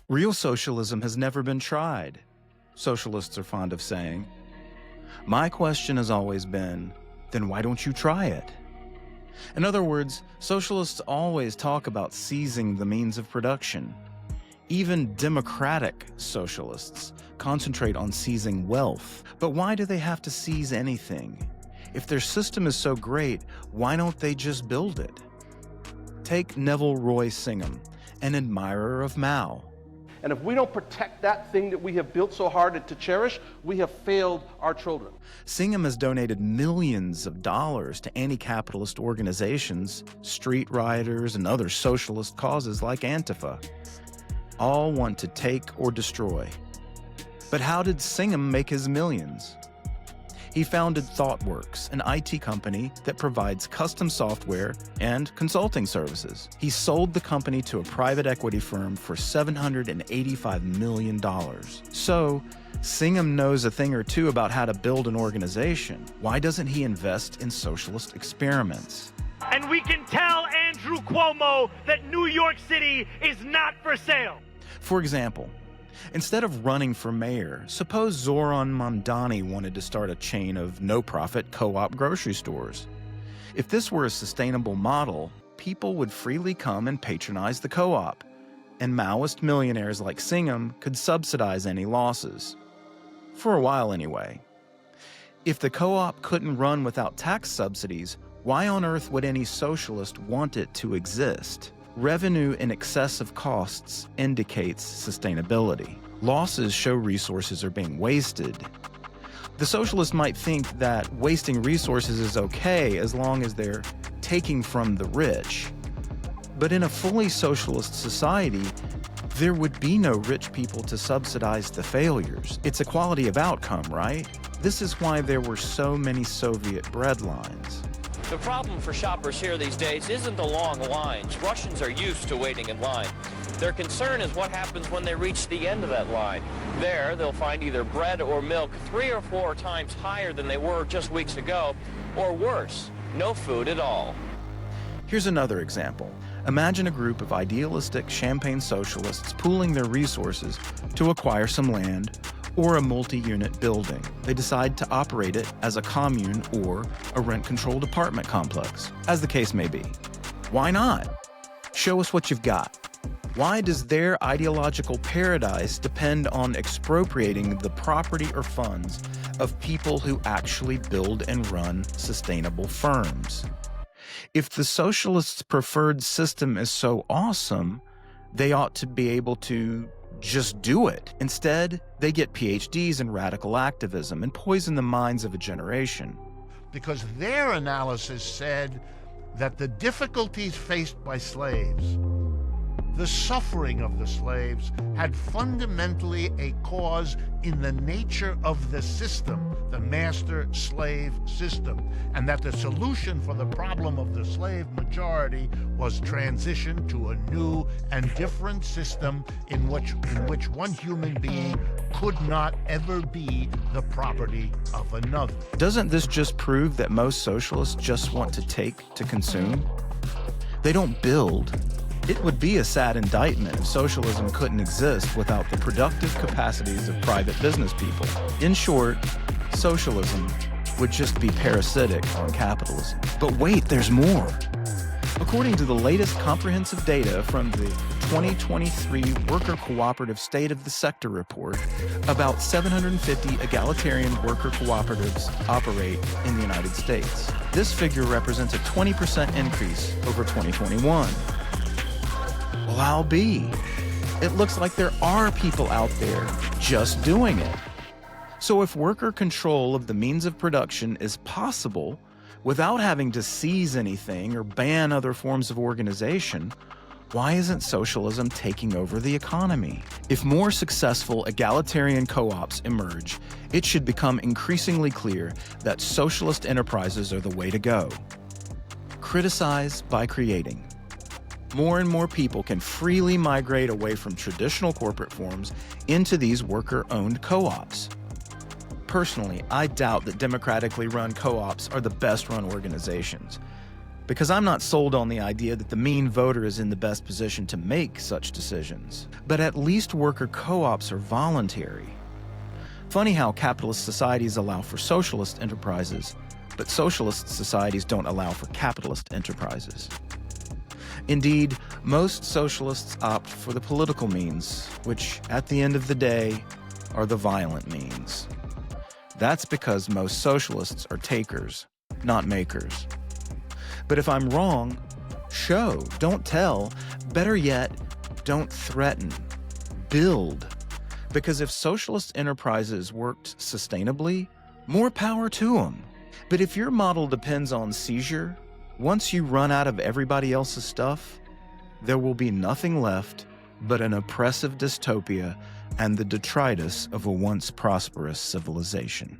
Real socialism has never been tried, socialists are fond of saying. My question has always been, then why don't you try it? In other words, socialists always talk about seizing the means of production. Even democratic socialists concentrate on seizing wealth. But why do they have to seize anything? If their system is so great, why don't they just build it? Take Neville Roy Singham, an admirer of Mao. And if we don't protect that thing that we have built so hard to cherish, we have failed our children. Singham has donated millions of dollars to anti-capitalist organizations, street rioters, and other socialist causes like Antifa. All want to take or destroy. But how did Singham make his millions? He founded ThoughtWorks, an IT company that provides custom software and consulting services. He sold the company to a private equity firm for $785 million. So, Singham knows a thing or two about how to build an organization. Why doesn't he invest in socialist experiments? And we can tell Andrew Cuomo that New York City is not for sale. For example, instead of running for mayor, suppose Zoran Mamdani wanted to start a chain of no-profit co-op grocery stores. If this were a sustainable model, people would freely come and patronize the co-op, and Maoist millionaires like Singham could subsidize any losses. For a while anyway. If the co-op couldn't run without tax subsidies, why on earth would any socialist want it to exist? Revenue in excess of costs indicates sustainability. Losses show resources are being wasted. The socialist might think that wasting resources is okay as long as they're taking from the rich. But in a fully socialist society, there would be no rich people to subsidize the failures. It's equality of outcome, right? This is why there were so many Soviet bread lines. The problem for shoppers here these days isn't the long lines. Russians are used to waiting in line. Their concern is what happens when they reach the end of that line. There, they'll find either bread or milk 3 or 4 times higher than they were just weeks ago, or worse, no food at all. Here's another example. Imagine a group of idealistic champagne socialists pooling their resources to acquire some land or a multi-unit building. They decide to operate it as a commune or a rent-controlled apartment complex, as the case may be. Why not? Show us what you've got. Why does their ideological paradise depend on expropriating the property or funds of people who actually build and run sustainable firms? If the socialists' preferred system is so awesome, they ought to be able to just do it. Instead, they get PhDs in radical activism and poison the minds of a generation. Because their analysis said that the difficulties faced by slaves, the suffering of the slaves, had fundamentally a cause in the nature of the system, the master-slave system, and that the solution for the problem of the slave majority was transition to a new and different system in which one human being could not ever be the property of another. Doesn't this just prove that most socialists just want to take to consume? They don't build. It would be a sad indictment if socialism couldn't exist without the productive capacities of private business people. In short, socialism would just be parasitic on capitalism. But wait, there's more. According to the latest comprehensive data from the 2023 Worker Cooperative State of the Sector Report, about 750 egalitarian worker cooperatives operate in the United States. This figure represents a 20% increase over 2021. Well, I'll be. It looks like there are people out there just doing it. So if worker control of the means of production is possible without having to seize anything or ban other forms of organization, why isn't socialism taking over the economy? If more successful egalitarian co-ops emerge, it should become increasingly clear that socialist enterprises are the way to go. Criticize by creating. More and more people can freely migrate away from traditional corporate forms into these worker-owned co-ops. Personally, I doubt that democratically run co-ops are the best-run organizations. because I'm not sold on the idea that the mean voter is in the best position to make such decisions. But at least worker co-ops are voluntary. Funny how capitalist societies allow for socialist enterprises, but socialist societies don't allow for capitalist enterprises. Indeed, most socialists opt for the political means, which, at the end of the day, are the violent means. That's because most socialists are takers, not makers. But if I'm wrong, show, don't tell. Better yet, don't threaten. Build. Because if socialist enterprises worked sustainably, more power to them. But if your model depends on seizure, once you run out of everybody else's stuff, there will be nothing left but an oppressive dystopia and the detritus of a once prosperous civilization.